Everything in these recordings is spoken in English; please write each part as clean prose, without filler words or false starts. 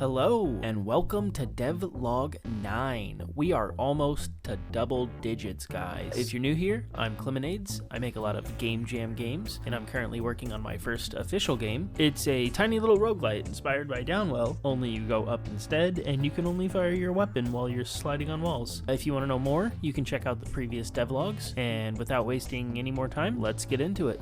Hello and welcome to Devlog 9. We are almost to double digits, guys. If you're new here, I'm Clemonades. I make a lot of game jam games, and I'm currently working on my first official game. It's a tiny little roguelite inspired by Downwell, only you go up instead, and you can only fire your weapon while you're sliding on walls. If you want to know more, you can check out the previous devlogs, and without wasting any more time, let's get into it.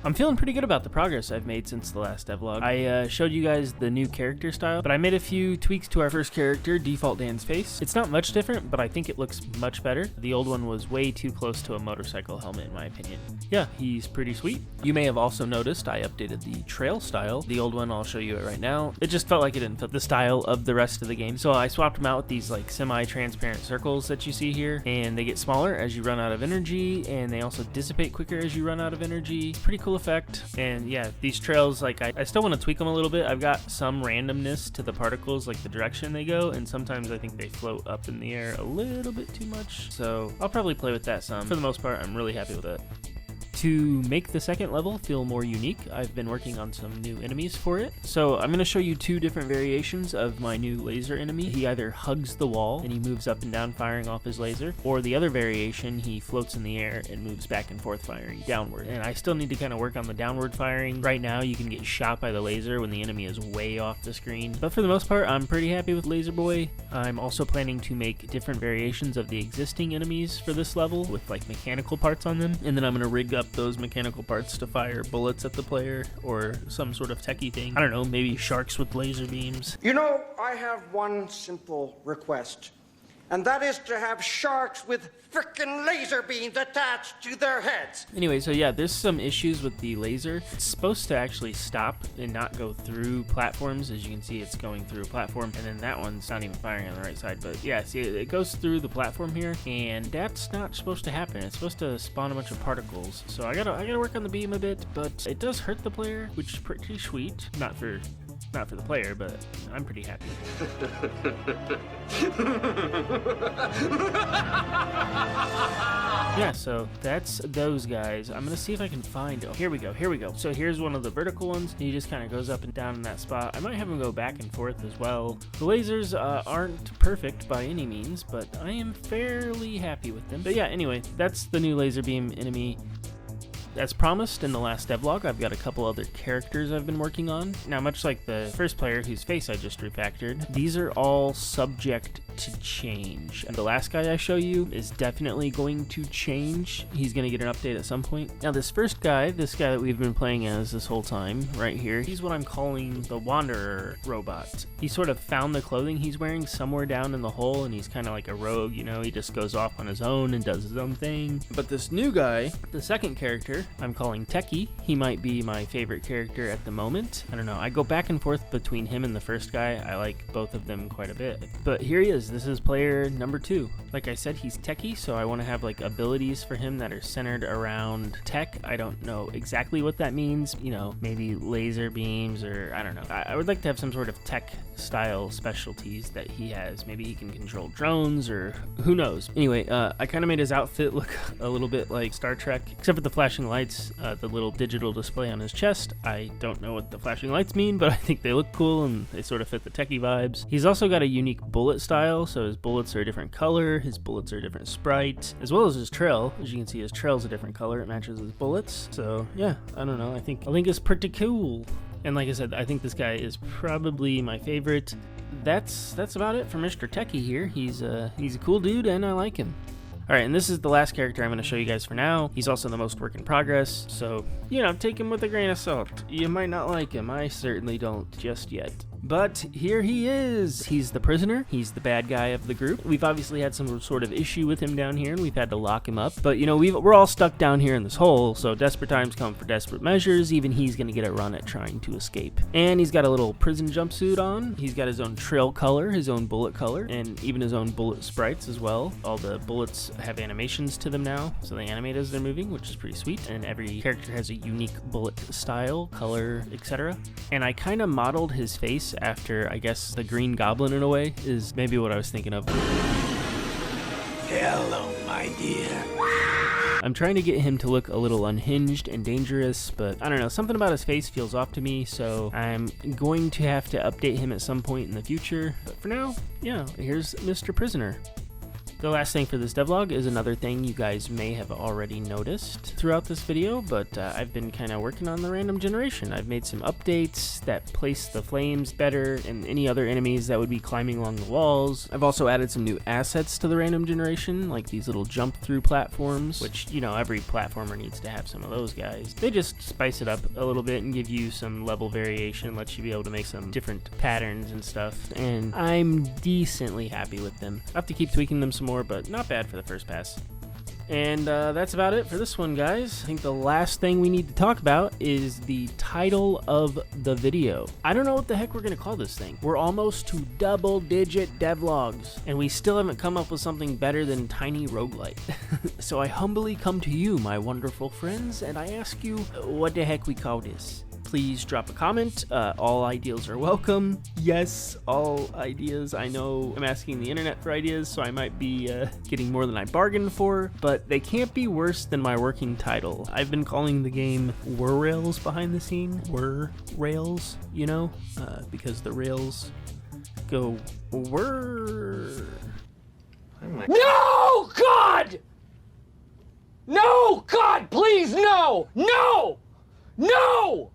I'm feeling pretty good about the progress I've made since the last devlog. I showed you guys the new character style, but I made a few tweaks to our first character, Default Dan's face. It's not much different, but I think it looks much better. The old one was way too close to a motorcycle helmet in my opinion. Yeah, he's pretty sweet. You may have also noticed I updated the trail style. The old one, I'll show you it right now. It just felt like it didn't fit the style of the rest of the game, so I swapped them out with these like semi-transparent circles that you see here, and they get smaller as you run out of energy, and they also dissipate quicker as you run out of energy. It's pretty cool effect. And yeah, these trails, like I still want to tweak them a little bit. I've got some randomness to the particles, like the direction they go, and sometimes I think they float up in the air a little bit too much, so I'll probably play with that some. For the most part, I'm really happy with it. To make the second level feel more unique, I've been working on some new enemies for it. So I'm going to show you two different variations of my new laser enemy. He either hugs the wall and he moves up and down firing off his laser, or the other variation, he floats in the air and moves back and forth firing downward. And I still need to kind of work on the downward firing. Right now you can get shot by the laser when the enemy is way off the screen. But for the most part, I'm pretty happy with Laser Boy. I'm also planning to make different variations of the existing enemies for this level with like mechanical parts on them. And then I'm going to rig up those mechanical parts to fire bullets at the player or some sort of techie thing. I don't know, maybe sharks with laser beams. You know, I have one simple request, and that is to have sharks with frickin' laser beams attached to their heads. Anyway, so yeah, there's some issues with the laser. It's supposed to actually stop and not go through platforms. As you can see, it's going through a platform, and then that one's not even firing on the right side. But yeah, see, it goes through the platform here, and that's not supposed to happen. It's supposed to spawn a bunch of particles. So I gotta work on the beam a bit, but it does hurt the player, which is pretty sweet. Not for the player, but I'm pretty happy. Yeah, so that's those guys. I'm gonna see if I can find, oh, here we go. So here's one of the vertical ones. He just kind of goes up and down in that spot. I might have him go back and forth as well. The lasers aren't perfect by any means, but I am fairly happy with them. But yeah, anyway, that's the new laser beam enemy. As promised in the last devlog, I've got a couple other characters I've been working on. Now, much like the first player whose face I just refactored, these are all subject to change. And the last guy I show you is definitely going to change. He's going to get an update at some point. Now, this first guy, this guy that we've been playing as this whole time, right here, he's what I'm calling the Wanderer robot. He sort of found the clothing he's wearing somewhere down in the hole, and he's kind of like a rogue, you know, he just goes off on his own and does his own thing. But this new guy, the second character, I'm calling Techie. He might be my favorite character at the moment. I don't know, I go back and forth between him and the first guy. I like both of them quite a bit. But here he is. This is player number 2. Like I said, he's techie, so I want to have like abilities for him that are centered around tech. I don't know exactly what that means. You know, maybe laser beams, or I don't know. I would like to have some sort of tech style specialties that he has. Maybe he can control drones, or who knows. Anyway, I kind of made his outfit look a little bit like Star Trek, except for the flashing lights, the little digital display on his chest. I don't know what the flashing lights mean, but I think they look cool and they sort of fit the techie vibes. He's also got a unique bullet style, so his bullets are a different color, his bullets are a different sprite, as well as his trail. As you can see, his trail's a different color, it matches his bullets. So yeah, I don't know, I think it's pretty cool. And like I said, I think this guy is probably my favorite. That's about it for Mr. Techie here. He's a cool dude and I like him. Alright, and this is the last character I'm going to show you guys for now. He's also the most work in progress, so, you know, take him with a grain of salt. You might not like him, I certainly don't just yet. But here he is. He's the prisoner. He's the bad guy of the group. We've obviously had some sort of issue with him down here, and we've had to lock him up. But, you know, we're all stuck down here in this hole, so desperate times come for desperate measures. Even he's going to get a run at trying to escape. And he's got a little prison jumpsuit on. He's got his own trail color, his own bullet color, and even his own bullet sprites as well. All the bullets have animations to them now, so they animate as they're moving, which is pretty sweet. And every character has a unique bullet style, color, etc. And I kind of modeled his face after, I guess, the Green Goblin in a way, is maybe what I was thinking of. Hello, my dear. I'm trying to get him to look a little unhinged and dangerous, but I don't know, something about his face feels off to me, so I'm going to have to update him at some point in the future. But for now, yeah, here's Mr. Prisoner. The last thing for this devlog is another thing you guys may have already noticed throughout this video, but I've been kind of working on the random generation. I've made some updates that place the flames better and any other enemies that would be climbing along the walls. I've also added some new assets to the random generation, like these little jump through platforms, which, you know, every platformer needs to have some of those guys. They just spice it up a little bit and give you some level variation, lets you be able to make some different patterns and stuff, and I'm decently happy with them. I have to keep tweaking them some more, but not bad for the first pass. And that's about it for this one, guys. I think the last thing we need to talk about is the title of the video. I don't know what the heck we're gonna call this thing. We're almost to double-digit devlogs, and we still haven't come up with something better than Tiny Roguelite. So I humbly come to you, my wonderful friends, and I ask you what the heck we call this. Please drop a comment. All ideas are welcome. Yes, all ideas. I know I'm asking the internet for ideas, so I might be getting more than I bargained for, but they can't be worse than my working title. I've been calling the game Were Rails behind the scene. Were Rails, you know, because the rails go whir. No, God! No, God, please, no! No! No!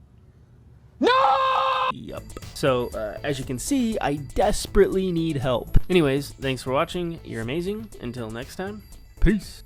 No! Yup. So, as you can see, I desperately need help. Anyways, thanks for watching. You're amazing. Until next time, peace.